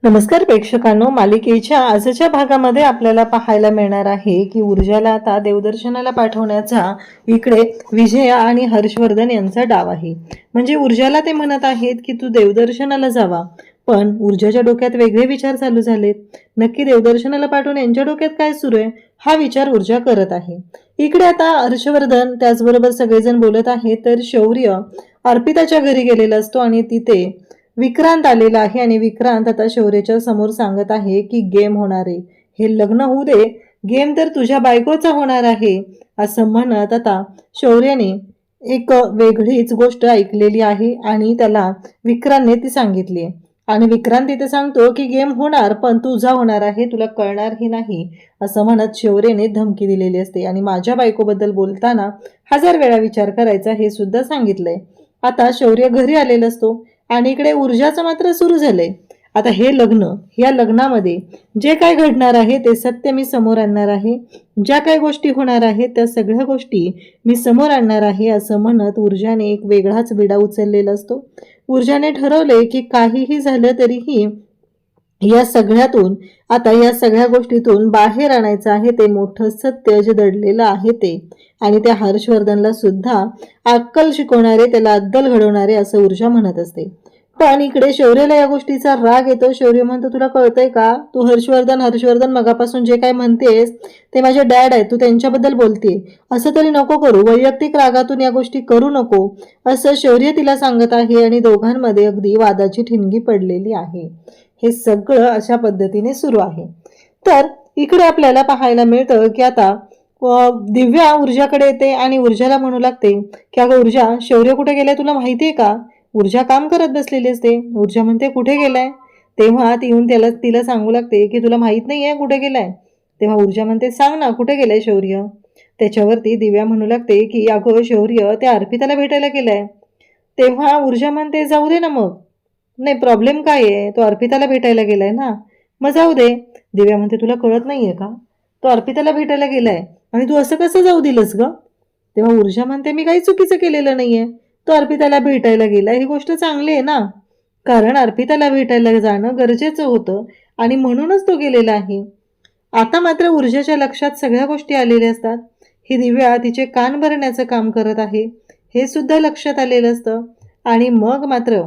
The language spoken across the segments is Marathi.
नमस्कार प्रेक्षकांनो, मालिकेच्या आजच्या भागामध्ये आपल्याला पाहायला मिळणार आहे की ऊर्जाला आता देवदर्शनाला पाठवण्याचा इकडे विजया आणि हर्षवर्धन यांचा डाव आहे. म्हणजे ऊर्जाला ते म्हणत आहेत की तू देवदर्शनाला जावा, पण ऊर्जाच्या डोक्यात वेगळे विचार चालू झालेत. नक्की देवदर्शनाला पाठवून यांच्या डोक्यात काय सुरू आहे हा विचार ऊर्जा करत आहे. इकडे आता हर्षवर्धन त्याचबरोबर सगळेजण बोलत आहेत तर शौर्य अर्पिताच्या घरी गेलेला असतो आणि तिथे विक्रांत आलेला आहे आणि विक्रांत आता शौर्याच्या समोर सांगत आहे की गेम होणार आहे, हे लग्न होऊ दे, गेम तर तुझ्या बायकोचा होणार आहे असं म्हणत आता शौर्याने एक वेगळीच गोष्ट ऐकलेली आहे आणि त्याला विक्रांतने ती सांगितली आणि विक्रांत तिथे सांगतो की गेम होणार पण तुझा होणार आहे, तुला कळणारही नाही असं म्हणत शौर्याने धमकी दिलेली असते आणि माझ्या बायकोबद्दल बोलताना 1000 वेळा विचार करायचा हे सुद्धा सांगितलंय. आता शौर्य घरी आलेला असतो आणि इकडे ऊर्जाचं मात्र सुरू झालंय. आता हे लग्न, या लग्नामध्ये जे काय घडणार आहे ते सत्य मी समोर आणणार आहे, ज्या काही गोष्टी होणार आहेत त्या सगळ्या गोष्टी मी समोर आणणार आहे असं म्हणत ऊर्जाने एक वेगळाच विडा उचललेला असतो. ऊर्जाने ठरवले की काहीही झालं तरीही या सगळ्यातून, आता या सगळ्या गोष्टीतून बाहेर आणायचं आहे ते मोठं सत्य जे दडलेलं आहे ते, आणि त्या हर्षवर्धनला सुद्धा अक्कल शिकवणारे, त्याला अद्दल घडवणारे असं ऊर्जा म्हणत असते. पण इकडे शौर्याला या गोष्टीचा राग येतो. शौर्य म्हणतो तुला कळतंय का, तू हर्षवर्धन मगापासून जे काय म्हणतेस ते माझे डॅड आहे, तू त्यांच्याबद्दल बोलते, असं तरी नको करू, वैयक्तिक रागातून या गोष्टी करू नको असं शौर्य तिला सांगत आहे आणि दोघांमध्ये अगदी वादाची ठिणगी पडलेली आहे. हे सगळं अशा पद्धतीने सुरू आहे. तर इकडे आपल्याला पाहायला मिळतं की आता दिव्या ऊर्जाकडे येते आणि ऊर्जाला म्हणू लागते की अगं ऊर्जा, शौर्य कुठे गेलाय तुला माहितीये का. ऊर्जा काम करत बसलेली असते. ऊर्जा म्हणते कुठे गेलाय, तेव्हा ती येऊन तिला सांगू लागते की तुला माहित नाहीये कुठे गेलाय. तेव्हा ऊर्जा म्हणते सांग ना कुठे गेलाय शौर्य. त्याच्यावरती दिव्या म्हणू लागते की अगं शौर्य त्या अर्पिताला भेटायला गेलाय. तेव्हा ऊर्जा म्हणते जाऊ दे ना मग, नाही प्रॉब्लेम काय आहे, तो अर्पिताला भेटायला गेलाय ना, मग जाऊ दे. दिव्या म्हणते तुला कळत नाहीये का, तो अर्पिताला भेटायला गेलाय आणि तू असं कसं जाऊ दिलंस ग. तेव्हा ऊर्जा म्हणते मी काही चुकीचं केलेलं नाहीये, तो अर्पिताला भेटायला गेलाय ही गोष्ट चांगली आहे ना, कारण अर्पिताला भेटायला जाणं गरजेचं होतं आणि म्हणूनच तो गेलेला आहे. आता मात्र ऊर्जाच्या लक्षात सगळ्या गोष्टी आलेल्या असतात. ही दिव्या तिचे कान भरण्याचं काम करत आहे हे सुद्धा लक्षात आलेलं असतं. आणि मग मात्र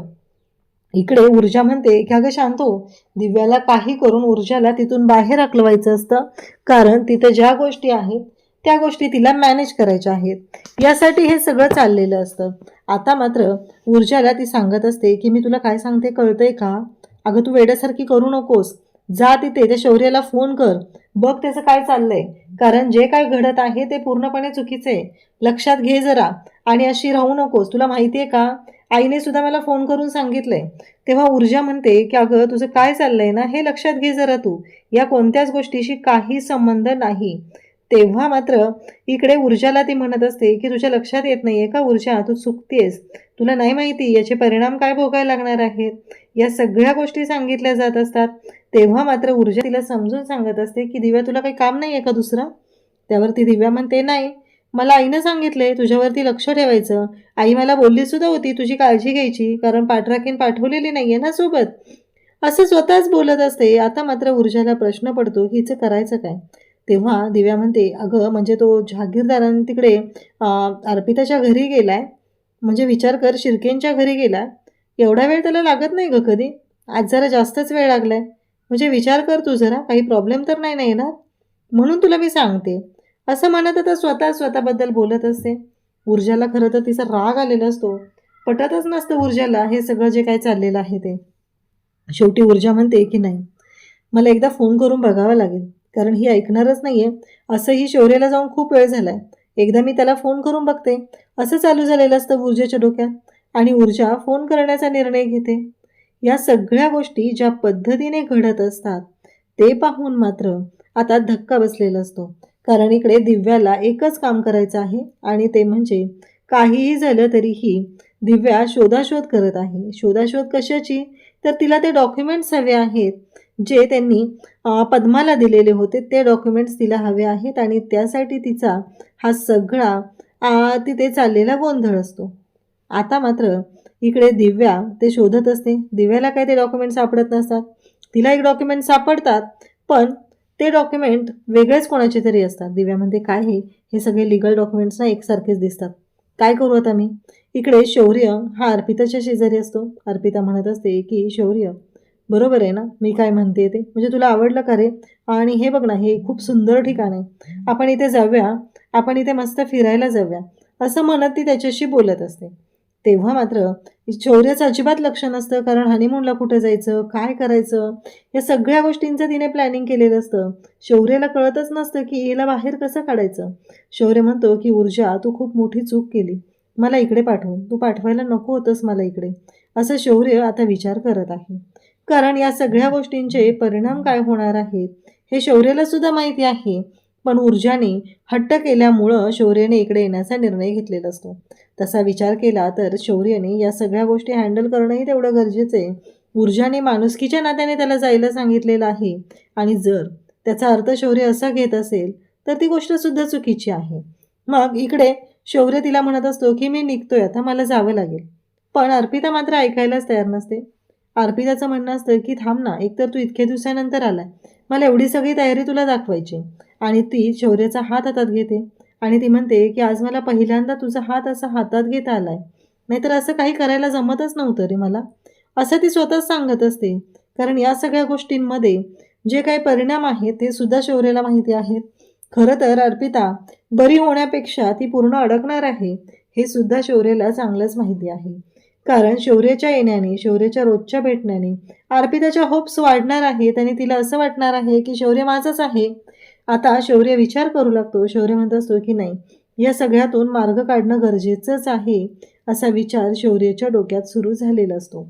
इकडे ऊर्जा म्हणते की अगं शांतो, दिव्याला काही करून ऊर्जाला तिथून बाहेर हकलवायचं असतं, कारण तिथं ज्या गोष्टी आहेत त्या गोष्टी तिला मॅनेज करायच्या आहेत, यासाठी हे सगळं चाललेलं असतं. आता मात्र ऊर्जाला ती सांगत असते की मी तुला काय सांगते कळतंय का, अगं तू वेड्यासारखी करू नकोस, जा तिथे त्या शौर्याला फोन कर, बघ त्याचं काय चाललंय, कारण जे काय घडत आहे ते पूर्णपणे चुकीचं आहे, लक्षात घे जरा, आणि अशी राहू नकोस, तुला माहितीये का आईने सुद्धा मला फोन करून सांगितलंय. तेव्हा ऊर्जा म्हणते की अगं तुझं काय चाललंय ना हे लक्षात घे जरा, तू या कोणत्याच गोष्टीशी काही संबंध नाही. तेव्हा मात्र इकडे ऊर्जाला ती म्हणत असते की तुझ्या लक्षात येत नाहीये का ऊर्जा, तू चुकतेस, तुला नाही माहिती याचे परिणाम काय भोगायला लागणार आहेत, या सगळ्या गोष्टी सांगितल्या जात असतात. तेव्हा मात्र ऊर्जा तिला समजून सांगत असते की दिव्या तुला काही काम नाही आहे का दुसरं. त्यावरती दिव्या म्हणते नाही, मला आईनं सांगितलंय तुझ्यावरती लक्ष ठेवायचं, आई मला बोलली सुद्धा होती तुझी काळजी घ्यायची, कारण पाठराखीण पाठवलेली नाहीये ना सोबत, असं स्वतःच बोलत असते. आता मात्र ऊर्जाला प्रश्न पडतो हिचं करायचं काय. तेव्हा दिव्या म्हणते अगं म्हणजे तो जहागीरदारांनी तिकडे अर्पिताच्या घरी गेलाय, म्हणजे विचार कर शिर्केंच्या घरी गेला, एवढा वेळ त्याला लागत नाही ग कधी, आज जरा जास्तच वेळ लागलाय, म्हणजे विचार कर तू जरा, काही प्रॉब्लेम तर नाही ना येणार, म्हणून तुला मी सांगते असं म्हणत आता स्वतःबद्दल बोलत असते. ऊर्जाला खरं तर तिचा राग आलेला असतो, पटतच नसतं ऊर्जाला हे सगळं जे काय चाललेलं आहे ते. शेवटी ऊर्जा म्हणते की नाही, मला एकदा फोन करून बघावं लागेल, कारण ही ऐकणारच नाहीये, असंही शौर्याला जाऊन खूप वेळ झालाय, एकदा मी त्याला फोन करून बघते, असं चालू झालेलं असतं ऊर्जाच्या डोक्यात. आणि ऊर्जा फोन करण्याचा निर्णय घेते. या सगळ्या गोष्टी ज्या पद्धतीने घडत असतात ते पाहून मात्र आता धक्का बसलेला असतो, कारण इकडे दिव्याला एकच काम करायचं आहे आणि ते म्हणजे काहीही झालं तरीही दिव्या शोधाशोध करत आहे. शोधाशोध कशाची, तर तिला ते डॉक्युमेंट्स हवे आहेत जे त्यांनी पद्माला दिलेले होते, ते डॉक्युमेंट्स तिला हवे आहेत आणि त्यासाठी तिचा हा सगळा तिथे चाललेला गोंधळ असतो. आता मात्र इकडे दिव्या ते शोधत असते, दिव्याला काय ते डॉक्युमेंट्स सापडत नसतात तिला एक डॉक्युमेंट सापडतात, पण ते डॉक्युमेंट वेगळेच कोणाचे तरी असतात. दिव्या म्हणते काय हे सगळे लिगल डॉक्युमेंट्स ना एकसारखेच दिसतात, काय करू आता मी. इकडे शौर्य हा अर्पिताच्या शेजारी असतो. अर्पिता म्हणत असते की शौर्य, बरोबर आहे ना मी काय म्हणते ते, म्हणजे तुला आवडलं का रे? आणि हे बघ ना, हे खूप सुंदर ठिकाण आहे, आपण इथे जाऊया, आपण इथे मस्त फिरायला जाऊया, असं म्हणत ती त्याच्याशी बोलत असते. तेव्हा मात्र शौर्याचं अजिबात लक्ष नसतं, कारण हनीमूनला कुठं जायचं, काय करायचं, या सगळ्या गोष्टींचं तिने प्लॅनिंग केलेलं असतं. शौर्याला कळतच नसतं की हिला बाहेर कसं काढायचं. शौर्य म्हणतो की ऊर्जा, तू खूप मोठी चूक केली मला इकडे पाठवून, तू पाठवायला नको होतंस मला इकडे, असं शौर्य आता विचार करत आहे. कारण या सगळ्या गोष्टींचे परिणाम काय होणार आहेत हे शौर्याला सुद्धा माहिती आहे. पण ऊर्जाने हट्ट केल्यामुळं शौर्याने इकडे येण्याचा निर्णय घेतलेला असतो. तसा विचार केला तर शौर्याने या सगळ्या गोष्टी हँडल करणंही तेवढं गरजेचं आहे. ऊर्जाने माणुसकीच्या नात्याने त्याला जायला सांगितलेलं आहे, आणि जर त्याचा अर्थ शौर्य असा घेत असेल तर ती गोष्ट सुद्धा चुकीची आहे. मग इकडे शौर्य तिला म्हणत असतो की मी निघतोय आता, मला जावं लागेल. पण अर्पिता मात्र ऐकायलाच तयार नसते. अर्पिताचं म्हणणं असतं की थांब ना, एकतर तू इतक्या दिवसानंतर आलाय, मला एवढी सगळी तयारी तुला दाखवायची. आणि ती शौर्याचा हात हातात घेते आणि ती म्हणते की आज मला पहिल्यांदा तुझा हात असा हातात घेता आलाय, नाहीतर असं काही करायला जमतच नव्हतं रे मला, असं ती स्वतःच सांगत असते. कारण या सगळ्या गोष्टींमध्ये जे काही परिणाम आहेत ते सुद्धा शौर्याला माहिती आहेत. खरं तर अर्पिता बरी होण्यापेक्षा ती पूर्ण अडकणार आहे हे सुद्धा शौर्याला चांगलंच माहिती आहे. कारण शौर्याच्या येण्याने, शौर्याच्या रोजच्या भेटण्याने अर्पिताच्या होप्स वाढणार आहेत आणि तिला असं वाटणार आहे की शौर्य माझंच आहे. आता शौर्य विचार करू लागतो. शौर्य म्हणत असतो की नाही, या सगळ्यातून मार्ग काढणं गरजेचंच आहे, असा विचार शौर्याच्या डोक्यात सुरू झालेला असतो.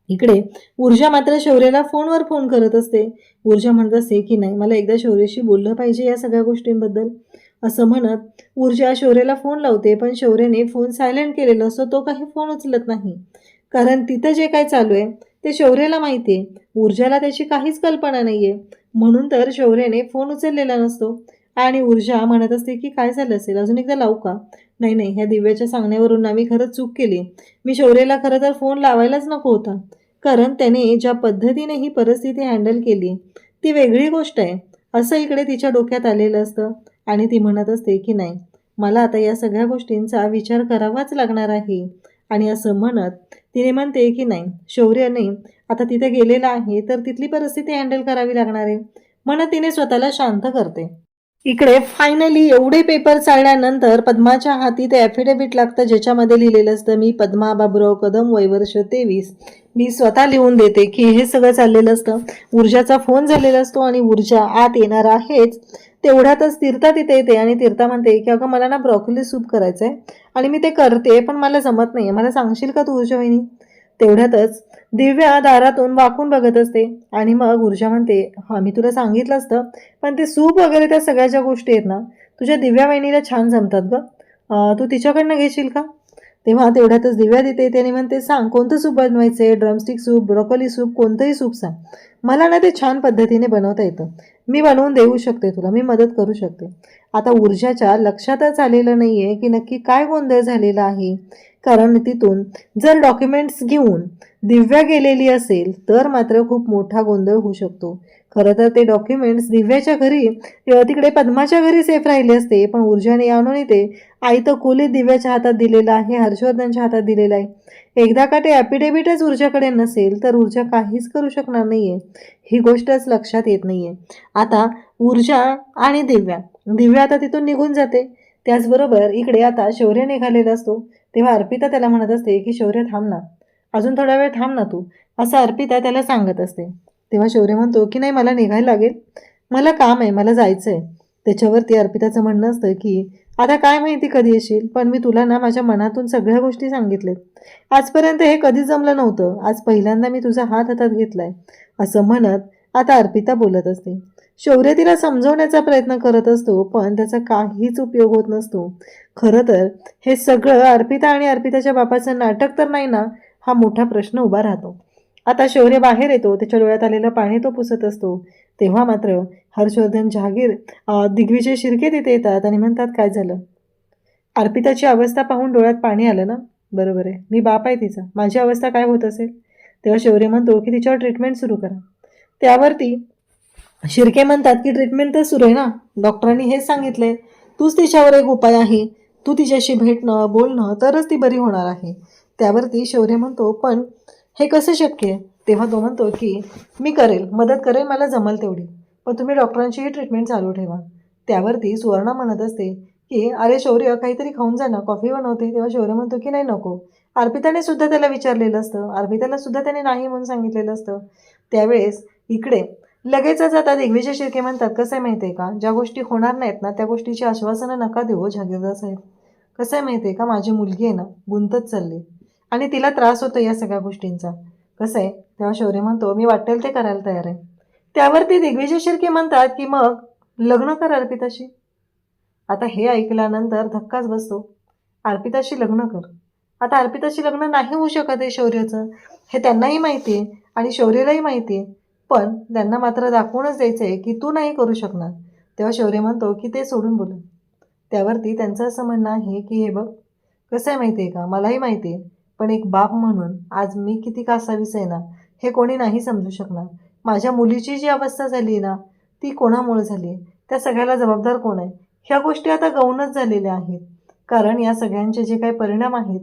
इकडे ऊर्जा मात्र शौर्याला फोनवर फोन करत असते. ऊर्जा म्हणत असते की नाही, मला एकदा शौर्याशी बोललं पाहिजे या सगळ्या गोष्टींबद्दल, असं म्हणत ऊर्जा शौर्याला फोन लावते. पण शौर्याने फोन सायलेंट केलेला असतो, तो काही फोन उचलत नाही. कारण तिथं जे काय चालू आहे ते शौर्याला माहिती आहे, ऊर्जाला त्याची काहीच कल्पना नाही आहे. म्हणून तर शौर्याने फोन उचललेला नसतो. आणि ऊर्जा म्हणत असते की काय झालं असेल, अजून एकदा लावू का? नाही नाही, ह्या दिव्याच्या सांगण्यावरून आम्ही खरंच चूक केली. मी शौर्याला खरं तर फोन लावायलाच नको होता, कारण त्याने ज्या पद्धतीने ही परिस्थिती हँडल केली ती वेगळी गोष्ट आहे, असं इकडे तिच्या डोक्यात आलेलं असतं. आणि ती म्हणत असते की नाही, मला आता या सगळ्या गोष्टींचा विचार करावाच लागणार आहे. आणि असं म्हणत तिने म्हणते की नाही, शौर्याने आता तिथे गेलेला आहे तर तिथली परिस्थिती हँडल करावी लागणार आहे, म्हणत तिने स्वतःला शांत करते. इकडे फायनली एवढे पेपर चालल्यानंतर पद्माच्या हाती ते ॲफिडेव्हिट लागतं, ज्याच्यामध्ये लिहिलेलं असतं, मी पद्मा बाबुराव कदम, वय वर्ष 23, मी स्वतः लिहून देते की हे सगळं चाललेलं असतं. ऊर्जाचा फोन झालेला असतो आणि ऊर्जा आत येणार आहेच तेवढ्यातच तीर्था तिथे येते. आणि तीर्था म्हणते की अगं मला ना ब्रॉकोली सूप करायचं आहे आणि मी ते करते, पण मला जमत नाही, मला सांगशील का तू ऊर्जा वहिनी? तेवढ्यातच दिव्या दारातून वाकून बघत असते. आणि मग ऊर्जा म्हणते, हां मी तुला सांगितलं असतं, पण ते सूप वगैरे त्या सगळ्या ज्या गोष्टी आहेत ना तुझ्या दिव्या वहिनीला छान जमतात गं, तू तिच्याकडनं घेशील का? तेव्हा तेवढ्यातच दिव्या तिथे येते आणि म्हणते, सांग कोणतं सूप बनवायचं आहे, ड्रमस्टिक सूप, ब्रोकोली सूप, कोणतंही सूप सांग, मला ना ते छान पद्धतीने बनवता येतं, मी बनवून देऊ शकते तुला, मी मदत करू शकते. आता ऊर्जाच्या लक्षातच आलेलं नाही आहे की नक्की काय गोंधळ झालेला आहे. कारण तिथून जर डॉक्युमेंट्स घेऊन दिव्या गेलेली असेल तर मात्र खूप मोठा गोंधळ होऊ शकतो. खरं तर ते डॉक्युमेंट्स दिव्याच्या घरी तिकडे पद्माच्या घरी सेफ राहिले असते, पण ऊर्जाने आणून इथे आयतं खोलीत दिव्याच्या हातात दिलेलं आहे, हर्षवर्धनच्या हातात दिलेलं आहे. एकदा का ते ॲफिडेव्हिटच ऊर्जाकडे नसेल तर ऊर्जा काहीच करू शकणार नाहीये, ही गोष्टच लक्षात येत नाहीये. आता ऊर्जा आणि दिव्या आता तिथून निघून जाते. त्याचबरोबर इकडे आता शौर्य निघालेला असतो. तेव्हा अर्पिता त्याला म्हणत असते की शौर्य थांब ना, अजून थोडा वेळ थांब ना तू, असं अर्पिता त्याला सांगत असते. तेव्हा शौर्य म्हणतो की नाही, मला निघायला लागेल, मला काम आहे, मला जायचं आहे. त्याच्यावरती अर्पिताचं म्हणणं असतं की आता काय माहिती कधी येशील, पण मी तुला ना माझ्या मनातून सगळ्या गोष्टी सांगितल्यात, आजपर्यंत हे कधीच जमलं नव्हतं, आज पहिल्यांदा मी तुझा हात हातात घेतलाय, असं म्हणत आता अर्पिता बोलत असते. शौर्य तिला समजवण्याचा प्रयत्न करत असतो, पण त्याचा काहीच उपयोग होत नसतो. खरं तर हे सगळं अर्पिता आणि अर्पिताच्या बापाचं नाटक तर नाही ना, हा मोठा प्रश्न उभा राहतो. आता शौर्य बाहेर येतो, त्याच्या डोळ्यात आलेलं पाणी तो पुसत असतो. तेव्हा मात्र हर्षवर्धन, जहागीर, दिग्विजय शिर्के तिथे येतात आणि म्हणतात, काय झालं? अर्पिताची अवस्था पाहून डोळ्यात पाणी आलं ना? बरोबर आहे, मी बाप आहे तिचा, माझी अवस्था काय होत असेल? तेव्हा शौर्य म्हणतो की तिच्यावर ट्रीटमेंट सुरू करा. त्यावरती शिर्के म्हणतात की ट्रीटमेंट तर सुरू आहे ना, डॉक्टरांनी हेच सांगितलंय, तूच तिच्यावर एक उपाय आहे, तू तिच्याशी भेटणं बोलणं तरच ती बरी होणार आहे. त्यावरती शौर्य म्हणतो पण हे कसं शक्य आहे? तेव्हा तो म्हणतो की मी करेल, मदत करेल, मला जमल तेवढी, पण तुम्ही डॉक्टरांचीही ट्रीटमेंट चालू ठेवा. त्यावरती सुवर्णा म्हणत असते की अरे शौर्य काहीतरी खाऊन जा ना, कॉफी बनवते. तेव्हा शौर्य म्हणतो की नाही नको. अर्पिताने सुद्धा त्याला विचारलेलं असतं, अर्पिताला सुद्धा त्याने नाही म्हणून सांगितलेलं असतं. त्यावेळेस इकडे लगेचच आता दिग्विजय शिर्के म्हणतात कसं आहे माहिती आहे का, ज्या गोष्टी होणार नाहीत ना त्या गोष्टीची आश्वासनं नका देऊ जहागीरदार साहेब. कसं आहे माहिती आहे का, माझी मुलगी आहे ना गुंतत चालली आणि तिला त्रास होतो या सगळ्या गोष्टींचा. कसं आहे, तेव्हा शौर्य म्हणतो मी वाटेल ते करायला तयार आहे. त्यावरती दिग्विजय शिर्के म्हणतात की मग लग्न कर अर्पिताशी. आता हे ऐकल्यानंतर धक्काच बसतो. अर्पिताशी लग्न कर. आता अर्पिताशी लग्न नाही होऊ शकत आहे शौर्याचं, हे त्यांनाही माहिती आहे आणि शौर्यालाही माहिती आहे, पण त्यांना मात्र दाखवूनच द्यायचं आहे की तू नाही करू शकणार. तेव्हा शौर्य म्हणतो की ते सोडून बोला. त्यावरती त्यांचं असं म्हणणं आहे की हे बघ कसं आहे माहिती आहे का, मलाही माहिती आहे, पण एक बाप म्हणून आज मी किती कासावीस आहे ना हे कोणी नाही समजू शकणार. माझ्या मुलीची जी अवस्था झाली ना ती कोणामुळे झाली आहे, त्या सगळ्याला जबाबदार कोण आहे? ह्या गोष्टी आता गौणच झालेल्या आहेत, कारण या सगळ्यांचे जे काही परिणाम आहेत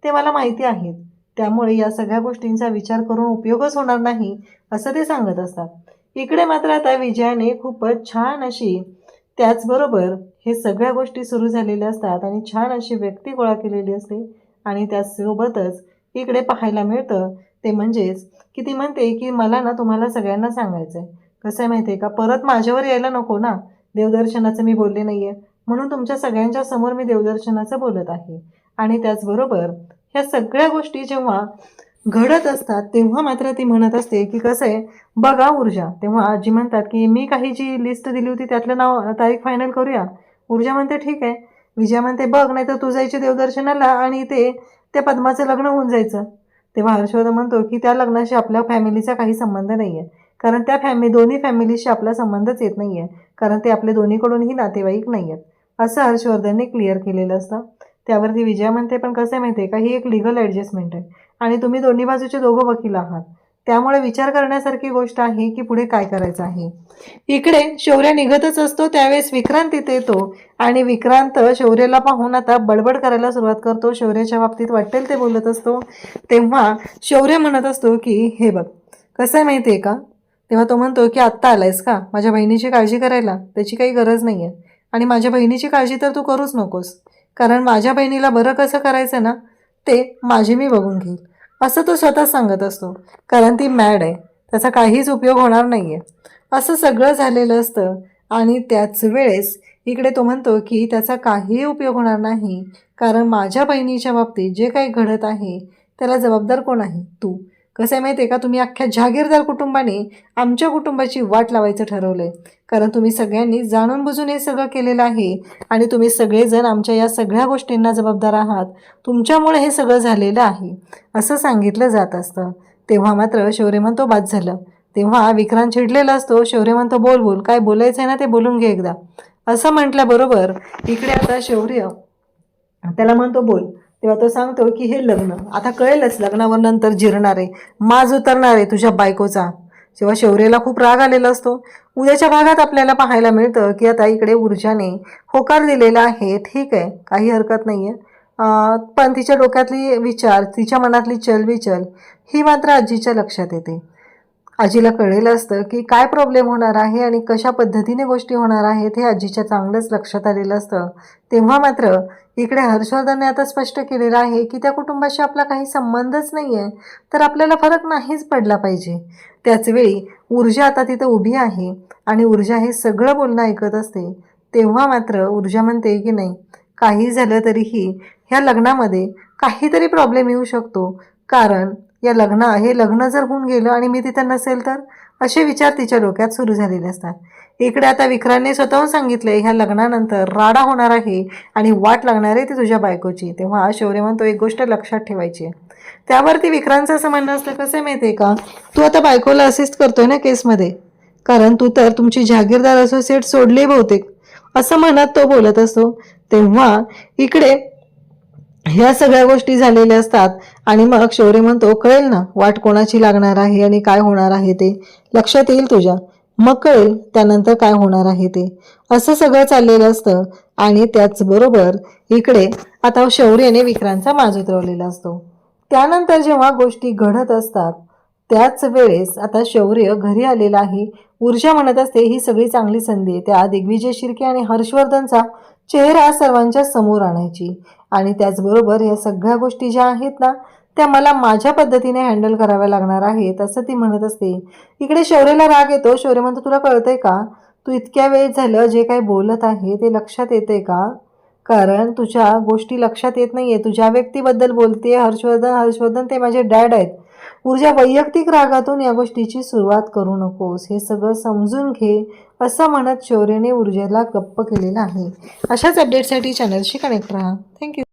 ते मला माहिती आहेत. त्यामुळे या सगळ्या गोष्टींचा विचार करून उपयोगच होणार नाही असं ते सांगत असतात. इकडे मात्र आता विजयाने खूपच छान अशी, त्याचबरोबर हे सगळ्या गोष्टी सुरू झालेल्या असतात आणि छान अशी व्यक्ती गोळा केलेली असते आणि त्यासोबतच इकडे पाहायला मिळतं ते म्हणजेच की ती म्हणते की मला ना तुम्हाला सगळ्यांना सांगायचं आहे. कसं आहे माहिती आहे का, परत माझ्यावर यायला नको ना, देवदर्शनाचं मी बोलले नाही आहे म्हणून तुमच्या सगळ्यांच्या समोर मी देवदर्शनाचं बोलत आहे. आणि त्याचबरोबर ह्या सगळ्या गोष्टी जेव्हा घडत असतात तेव्हा मात्र ती म्हणत असते की कसं आहे बघा ऊर्जा. तेव्हा आजी म्हणतात की मी काही जी लिस्ट दिली होती त्यातलं नाव तारीख फायनल करूया. ऊर्जा म्हणते ठीक आहे. विजया म्हणते बघ नाही तर तू जायची देवदर्शनाला आणि त्या पद्माचं लग्न होऊन जायचं. तेव्हा हर्षवर्धन म्हणतो की त्या लग्नाशी आपल्या फॅमिलीचा काही संबंध नाही आहे, कारण त्या दोन्ही फॅमिलीशी आपला संबंधच येत नाही आहे, कारण ते आपले दोन्हीकडूनही नातेवाईक नाही आहेत असं हर्षवर्धनने क्लिअर केलेलं असतं. त्यावरती विजया म्हणते पण कसं आहे माहिती आहे का, ही एक लिगल ॲडजस्टमेंट आहे आणि तुम्ही दोन्ही बाजूचे दोघं वकील आहात, त्यामुळे विचार करण्यासारखी गोष्ट आहे की पुढे काय करायचं आहे. इकडे शौर्य निघतच असतो त्यावेळेस विक्रांत तिथे येतो आणि विक्रांत शौर्याला पाहून आता बडबड करायला सुरुवात करतो. शौर्याच्या बाबतीत वाटेल ते बोलत असतो. तेव्हा शौर्य म्हणत असतो की हे बघ कसं आहे माहिती आहे का, तेव्हा तो म्हणतो की आत्ता आलायस का माझ्या बहिणीची काळजी करायला, त्याची काही गरज नाही आहे आणि माझ्या बहिणीची काळजी तर तू करूच नकोस, कारण माझ्या बहिणीला बरं कसं करायचं ना ते माझी मी बघून घेईल असं तो स्वतः सांगत असतो, कारण ती मॅड आहे, त्याचा काहीच उपयोग होणार नाही आहे असं सगळं झालेलं असतं. आणि त्याच वेळेस इकडे तो म्हणतो की त्याचा काहीही उपयोग होणार नाही, कारण माझ्या बहिणीच्या बाबतीत जे काही घडत आहे त्याला जबाबदार कोण आहे, तू. कसं आहे माहिती आहे का, तुम्ही अख्ख्या जहागीरदार कुटुंबाने आमच्या कुटुंबाची वाट लावायचं ठरवलं आहे, कारण तुम्ही सगळ्यांनी जाणून बुजून हे सगळं केलेलं आहे आणि तुम्ही सगळेजण आमच्या या सगळ्या गोष्टींना जबाबदार आहात, तुमच्यामुळे हे सगळं झालेलं आहे असं सांगितलं जात असतं. तेव्हा मात्र शौर्य म्हणतो बाद झालं. तेव्हा विक्रांत चिडलेला असतो. शौर्य म्हणतो बोल बोल, काय बोलायचं आहे ना ते बोलून घे एकदा असं म्हटल्याबरोबर इकडे आता शौर्य त्याला म्हणतो बोल. तेव्हा तो सांगतो की हे लग्न आता कळेलच, लग्नावर नंतर जिरणार आहे, माज उतरणार आहे तुझ्या बायकोचा. तेव्हा शौर्याला खूप राग आलेला असतो. उद्याच्या भागात आपल्याला पाहायला मिळतं की आता इकडे ऊर्जाने होकार दिलेला आहे, ठीक आहे काही हरकत नाही आहे, पण तिच्या डोक्यातली विचार, तिच्या मनातली चलबिचल ही मात्र आजीच्या लक्षात येते. आजीला कळलेलं असतं की काय प्रॉब्लेम होणार आहे आणि कशा पद्धतीने गोष्टी होणार आहेत हे आजीच्या चांगलंच लक्षात आलेलं असतं. तेव्हा मात्र इकडे हर्षवर्धनने आता स्पष्ट केलेलं आहे की त्या कुटुंबाशी आपला काही संबंधच नाही आहे, तर आपल्याला फरक नाहीच पडला पाहिजे. त्याचवेळी ऊर्जा आता तिथं उभी आहे आणि ऊर्जा हे सगळं बोलणं ऐकत असते. तेव्हा मात्र ऊर्जा म्हणते की नाही, काही झालं तरीही ह्या लग्नामध्ये काहीतरी प्रॉब्लेम येऊ शकतो, कारण हे लग्न जर होऊन गेलं आणि मी तिथं नसेल तर, असे विचार तिच्या डोक्यात सुरू झालेले असतात. इकडे आता विक्रांतने स्वतःहून सांगितलंय ह्या लग्नानंतर राडा होणार आहे आणि वाट लागणार आहे ती तुझ्या बायकोची. तेव्हा शौर्य म्हणतो एक गोष्ट लक्षात ठेवायची. त्यावरती विक्रांतचं असं म्हणणं असतं कसं आहे माहिती आहे का, तू आता बायकोला असिस्ट करतोय ना केसमध्ये, कारण तू तर तुमची जहागीरदार असोसिएट सोडले बहुतेक असं म्हणत तो बोलत असतो. तेव्हा इकडे ह्या सगळ्या गोष्टी झालेल्या असतात आणि मग शौर्य म्हणतो, कळेल ना वाट कोणाची लागणार आहे आणि काय होणार आहे ते लक्षात येईल तुझ्या, मग कळेल त्यानंतर काय होणार आहे ते. असं सगळं चाललेलं असतं आणि त्याचबरोबर इकडे आता शौर्याने विक्रांतचा माज उतरवलेला असतो. त्यानंतर जेव्हा गोष्टी घडत असतात त्याच वेळेस आता शौर्य घरी आलेला आहे. ऊर्जा म्हणत असते ही सगळी चांगली संधी आहे त्या दिग्विजय शिर्के आणि हर्षवर्धनचा चेहरा सर्वांच्या समोर आणायची आणि त्याचबरोबर या सगळ्या गोष्टी ज्या आहेत ना त्या मला माझ्या पद्धतीने हँडल कराव्या लागणार आहेत असं ती म्हणत असते. इकडे शौर्यला राग येतो. शौर्य म्हणतो, तुला कळतंय का, तू इतक्या वेळ झालं जे काही बोलत आहे ते लक्षात येते का, कारण तुझ्या गोष्टी लक्षात येत नाहीये. तू ज्या व्यक्तीबद्दल बोलते हर्षवर्धन ते माझे डॅड आहेत. ऊर्जा वैयक्तिक रागातून या गोष्टीची सुरुवात करू नकोस, हे सगळं समजून घे असं म्हणत शौर्यने ऊर्जेला गप्प केलेलं आहे. अशाच अपडेटसाठी चॅनलशी कनेक्ट राहा. थँक्यू.